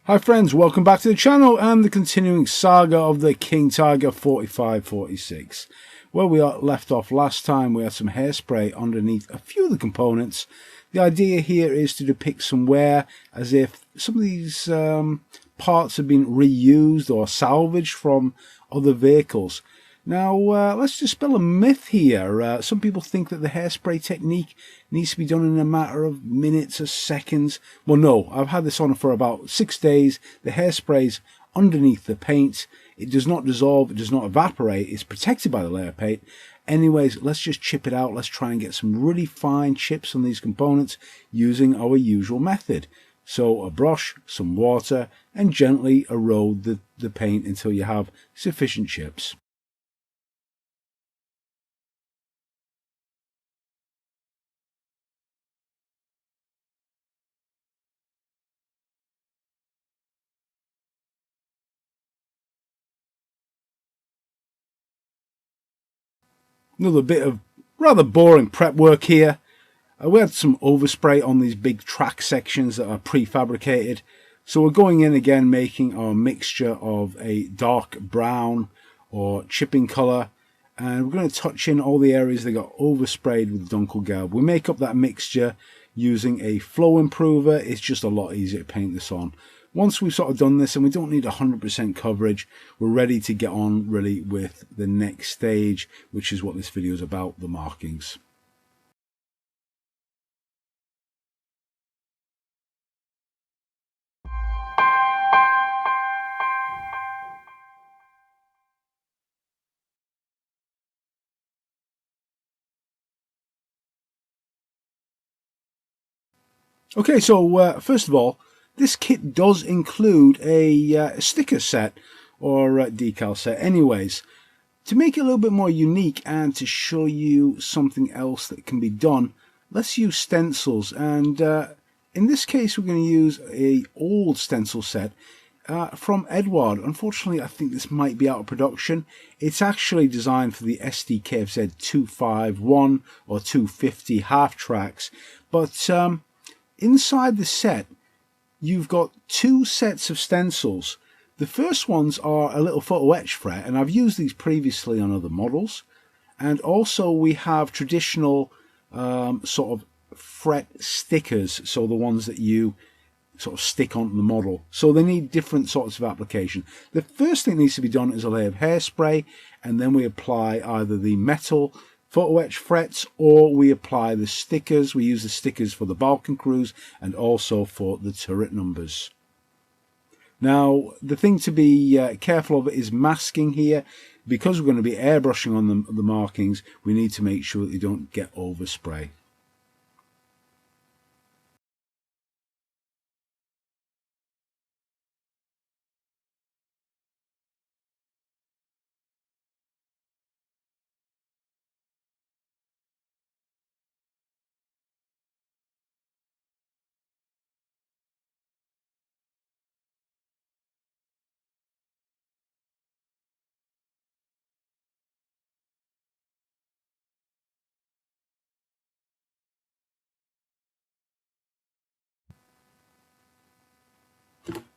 Hi friends, welcome back to the channel and the continuing saga of the King Tiger 4546. Where we left off last time, we had some hairspray underneath a few of the components. The idea here is to depict some wear as if some of these parts have been reused or salvaged from other vehicles. Now, let's dispel a myth here. Some people think that the hairspray technique needs to be done in a matter of minutes or seconds. Well, no, I've had this on for about 6 days. The hairspray's underneath the paint. It does not dissolve, it does not evaporate. It's protected by the layer paint. Anyways, let's just chip it out. Let's try and get some really fine chips on these components using our usual method. So a brush, some water, and gently erode the paint until you have sufficient chips. Another bit of rather boring prep work here. We had some overspray on these big track sections that are prefabricated. So we're going in again making our mixture of a dark brown or chipping colour. And we're going to touch in all the areas that got oversprayed with Dunkelgelb. We make up that mixture using a flow improver. It's just a lot easier to paint this on. Once we've sort of done this and we don't need 100% coverage, we're ready to get on really with the next stage, which is what this video is about, the markings. Okay, so first of all, this kit does include a sticker set or decal set. Anyways, to make it a little bit more unique and to show you something else that can be done, let's use stencils. And in this case, we're going to use an old stencil set from Edward. Unfortunately, I think this might be out of production. It's actually designed for the SDKFZ 251 or 250 half tracks. But inside the set, you've got two sets of stencils. The first ones are a little photo etch fret, and I've used these previously on other models. And also we have traditional sort of fret stickers, so the ones that you sort of stick onto the model. So they need different sorts of application. The first thing that needs to be done is a layer of hairspray, and then we apply either the metal photo etch frets or we apply the stickers. We use the stickers for the Balkan crews and also for the turret numbers. Now, the thing to be careful of is masking here. Because we're going to be airbrushing on the markings, we need to make sure that they don't get overspray.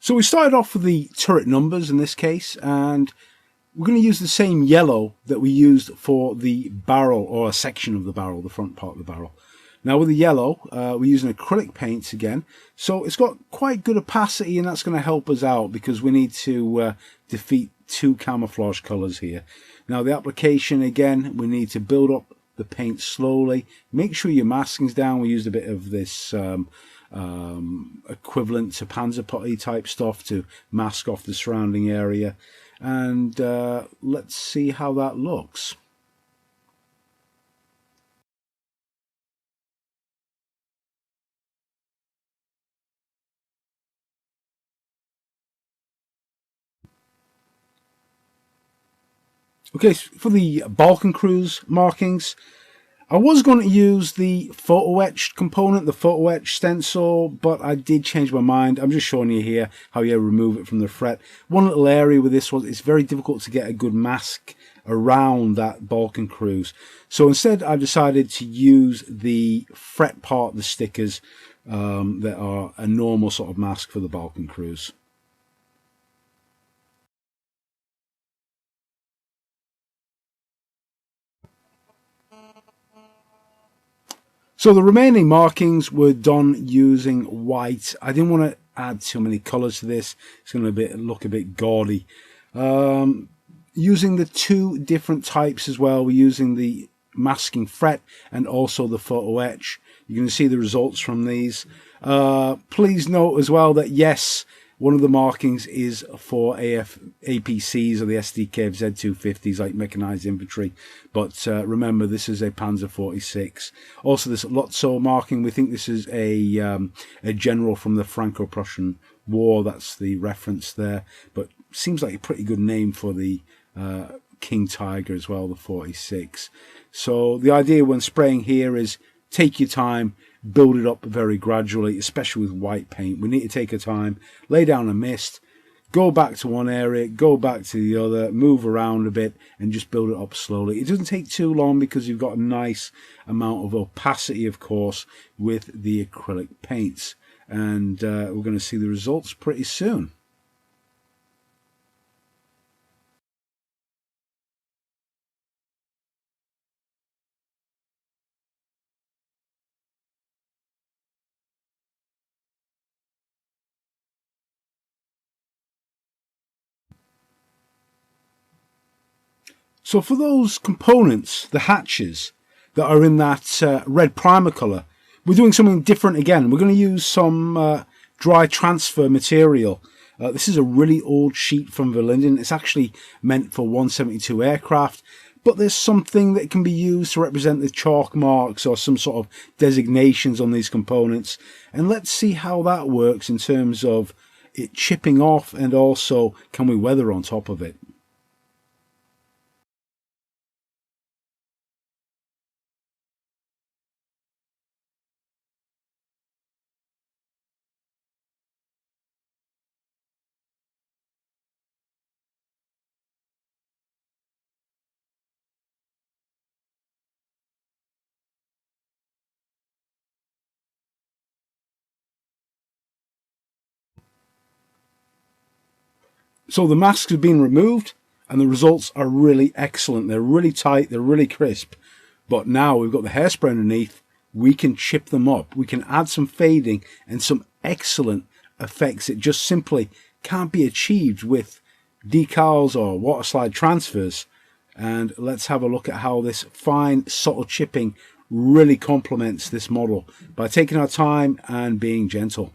So we started off with the turret numbers in this case, and we're going to use the same yellow that we used for the barrel, or a section of the barrel, the front part of the barrel. Now with the yellow, we're using acrylic paints again, so it's got quite good opacity, and that's going to help us out because we need to defeat two camouflage colours here. Now the application, again, we need to build up the paint slowly. Make sure your masking's down. We used a bit of this equivalent to Panzer putty type stuff to mask off the surrounding area, and let's see how that looks. Okay, so for the Balkan Cruise markings, I was going to use the photo etched component, the photo etch stencil, but I did change my mind. I'm just showing you here how you remove it from the fret. One little area with this was it's very difficult to get a good mask around that Balkan Cruise. So instead I decided to use the fret part, the stickers that are a normal sort of mask for the Balkan Cruise. So the remaining markings were done using white. I didn't want to add too many colours to this. It's going to look a bit gaudy. Using the two different types as well. We're using the masking fret and also the photo etch. You can see the results from these. Please note as well that yes, one of the markings is for APCs or the SDK Z250s, like mechanized infantry. But remember, this is a Panzer 46. Also, this Lotso marking, we think this is a general from the Franco-Prussian War. That's the reference there. But seems like a pretty good name for the King Tiger as well, the 46. So the idea when spraying here is take your time, build it up very gradually, especially with white paint. We need to take our time, lay down a mist, go back to one area, go back to the other, move around a bit, and just build it up slowly. It doesn't take too long because you've got a nice amount of opacity, of course, with the acrylic paints. And we're going to see the results pretty soon. So for those components, the hatches that are in that red primer colour, we're doing something different again. We're going to use some dry transfer material. This is a really old sheet from Verlinden. It's actually meant for 172 aircraft, but there's something that can be used to represent the chalk marks or some sort of designations on these components. And let's see how that works in terms of it chipping off, and also can we weather on top of it. So the masks have been removed and the results are really excellent. They're really tight, they're really crisp. But now we've got the hairspray underneath, we can chip them up. We can add some fading and some excellent effects that just simply can't be achieved with decals or water slide transfers. And let's have a look at how this fine, subtle chipping really complements this model by taking our time and being gentle.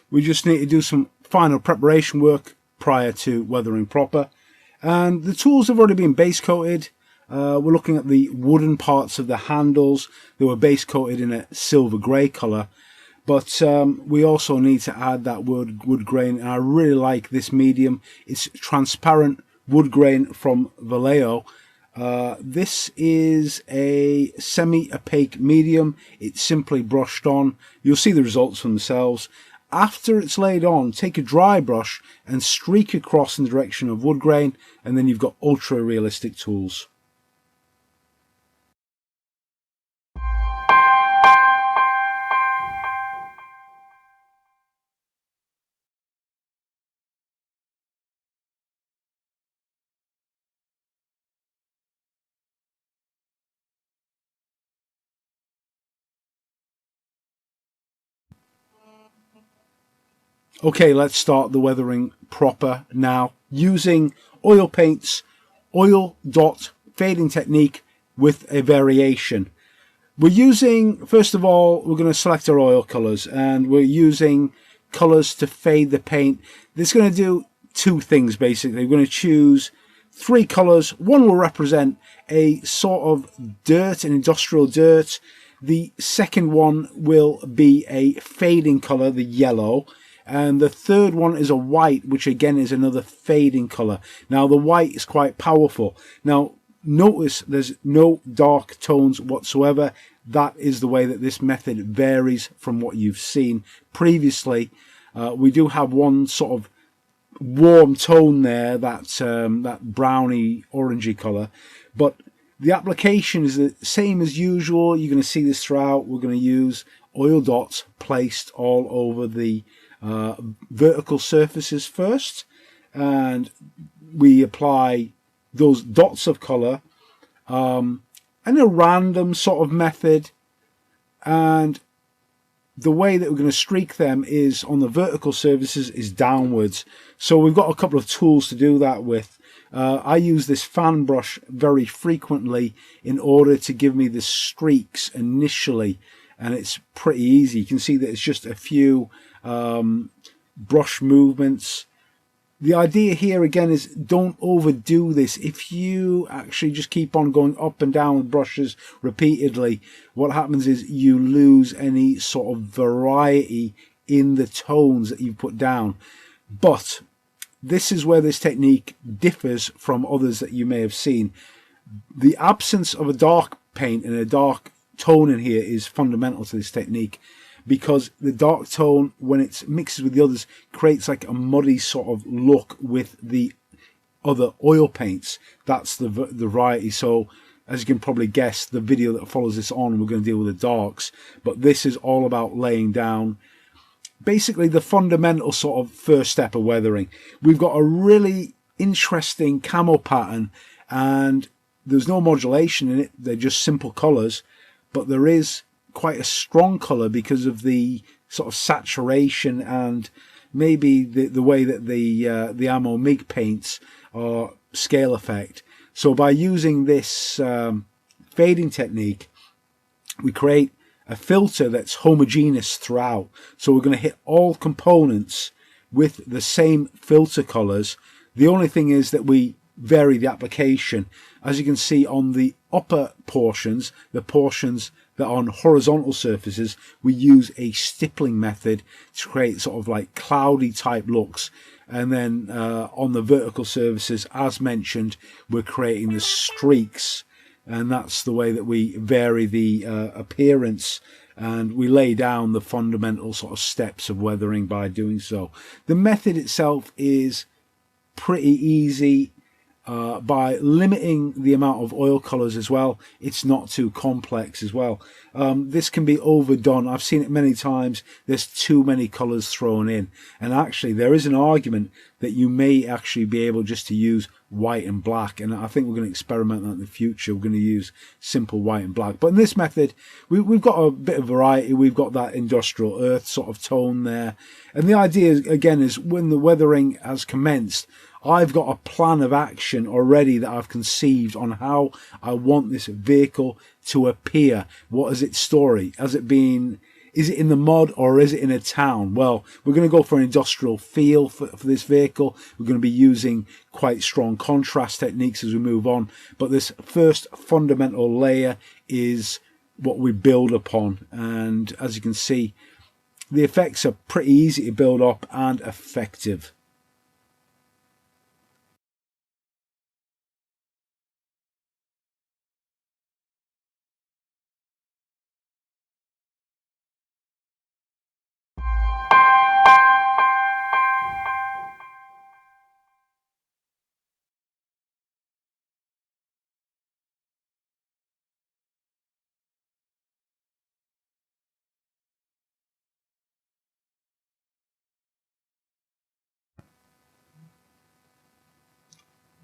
We just need to do some final preparation work prior to weathering proper. And the tools have already been base coated. We're looking at the wooden parts of the handles. They were base coated in a silver grey colour. But we also need to add that wood grain. And I really like this medium. It's transparent wood grain from Vallejo. This is a semi-opaque medium. It's simply brushed on. You'll see the results for themselves. After it's laid on, take a dry brush and streak across in the direction of wood grain, and then you've got ultra realistic tools. Okay, let's start the weathering proper now using oil paints, oil dot fading technique with a variation. We're using, first of all, we're going to select our oil colours, and we're using colours to fade the paint. This is going to do two things basically. We're going to choose three colours. One will represent a sort of dirt, an industrial dirt. The second one will be a fading colour, the yellow. And the third one is a white, which again is another fading colour. Now the white is quite powerful. Now notice there's no dark tones whatsoever. That is the way that this method varies from what you've seen previously. We do have one sort of warm tone there, that browny orangey colour, but the application is the same as usual. You're going to see this throughout. We're going to use oil dots placed all over the vertical surfaces first, and we apply those dots of colour in a random sort of method, and the way that we're going to streak them is on the vertical surfaces is downwards. So we've got a couple of tools to do that with. I use this fan brush very frequently in order to give me the streaks initially, and it's pretty easy. You can see that it's just a few brush movements. The idea here again is don't overdo this. If you actually just keep on going up and down with brushes repeatedly, what happens is you lose any sort of variety in the tones that you put down. But this is where this technique differs from others that you may have seen. The absence of a dark paint and a dark tone in here is fundamental to this technique, because the dark tone, when it mixes with the others, creates like a muddy sort of look with the other oil paints. That's the variety. So as you can probably guess, the video that follows this on, we're going to deal with the darks, but this is all about laying down basically the fundamental sort of first step of weathering. We've got a really interesting camo pattern, and there's no modulation in it. They're just simple colors, but there is quite a strong color because of the sort of saturation and maybe the way that the Ammo MIG paints are scale effect. So by using this fading technique, we create a filter that's homogeneous throughout. So we're going to hit all components with the same filter colors. The only thing is that we vary the application. As you can see on the upper portions, the portions that are on horizontal surfaces, we use a stippling method to create sort of like cloudy type looks. And then on the vertical surfaces, as mentioned, we're creating the streaks, and that's the way that we vary the appearance, and we lay down the fundamental sort of steps of weathering by doing so. The method itself is pretty easy. By limiting the amount of oil colors as well, it's not too complex as well. This can be overdone. I've seen it many times. There's too many colors thrown in, and actually there is an argument that you may actually be able just to use white and black, and I think we're going to experiment that in the future. We're going to use simple white and black, but in this method we've got a bit of variety. We've got that industrial earth sort of tone there, and the idea again is when the weathering has commenced, I've got a plan of action already that I've conceived on how I want this vehicle to appear. What is its story? Is it in the mud or is it in a town? Well, we're going to go for an industrial feel for this vehicle. We're going to be using quite strong contrast techniques as we move on. But this first fundamental layer is what we build upon. And as you can see, the effects are pretty easy to build up and effective.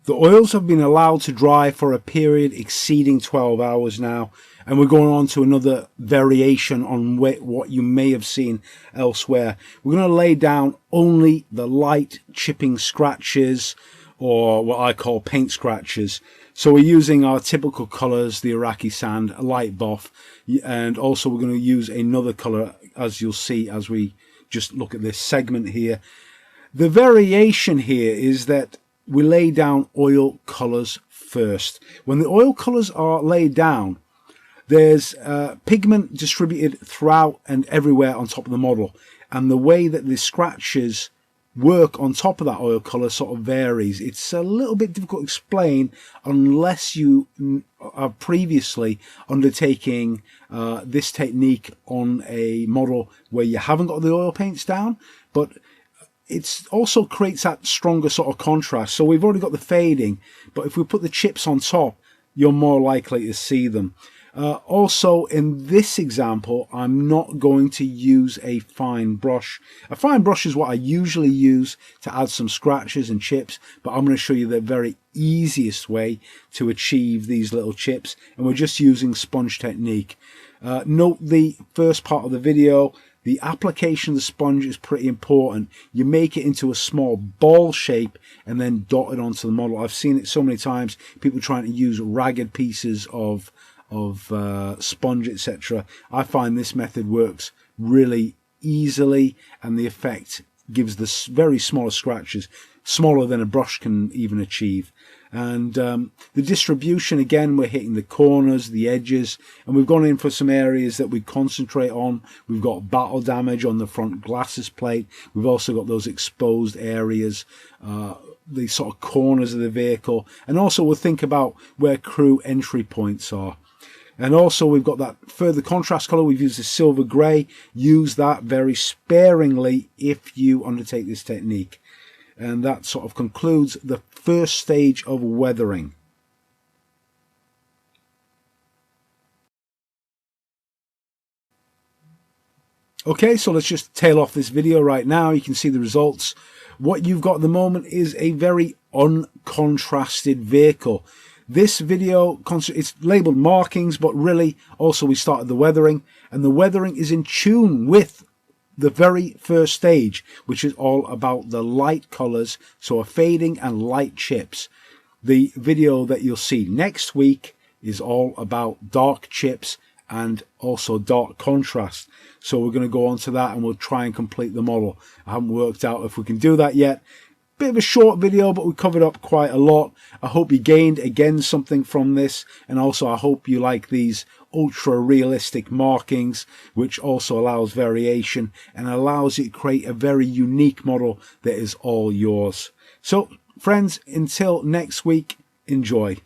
The oils have been allowed to dry for a period exceeding 12 hours now, and we're going on to another variation on what you may have seen elsewhere. We're going to lay down only the light chipping scratches, or what I call paint scratches. So we're using our typical colours, the Iraqi sand, a light buff, and also we're going to use another colour, as you'll see as we just look at this segment here. The variation here is that we lay down oil colours first. When the oil colours are laid down, there's pigment distributed throughout and everywhere on top of the model, and the way that the scratches work on top of that oil colour sort of varies. It's a little bit difficult to explain unless you are previously undertaking this technique on a model where you haven't got the oil paints down, but it also creates that stronger sort of contrast. So we've already got the fading, but if we put the chips on top, you're more likely to see them. Also, in this example, I'm not going to use a fine brush. A fine brush is what I usually use to add some scratches and chips, but I'm going to show you the very easiest way to achieve these little chips, and we're just using sponge technique. Note the first part of the video. The application of the sponge is pretty important. You make it into a small ball shape and then dot it onto the model. I've seen it so many times, people trying to use ragged pieces of sponge, etc. I find this method works really easily, and the effect gives the very smallest scratches, smaller than a brush can even achieve. And the distribution, again, we're hitting the corners, the edges, and we've gone in for some areas that we concentrate on. We've got battle damage on the front glasses plate. We've also got those exposed areas, the sort of corners of the vehicle, and also we'll think about where crew entry points are. And also we've got that further contrast color. We've used the silver grey. Use that very sparingly if you undertake this technique. And that sort of concludes the first stage of weathering. Okay, so let's just tail off this video right now. You can see the results. What you've got at the moment is a very uncontrasted vehicle. This video, it's labeled markings, but really also we started the weathering, and the weathering is in tune with the very first stage, which is all about the light colors, so a fading and light chips. The video that you'll see next week is all about dark chips and also dark contrast. So we're going to go on to that and we'll try and complete the model. I haven't worked out if we can do that yet. Bit of a short video, but we covered up quite a lot. I hope you gained again something from this, and also I hope you like these ultra realistic markings, which also allows variation and allows you to create a very unique model that is all yours. So friends, until next week, enjoy.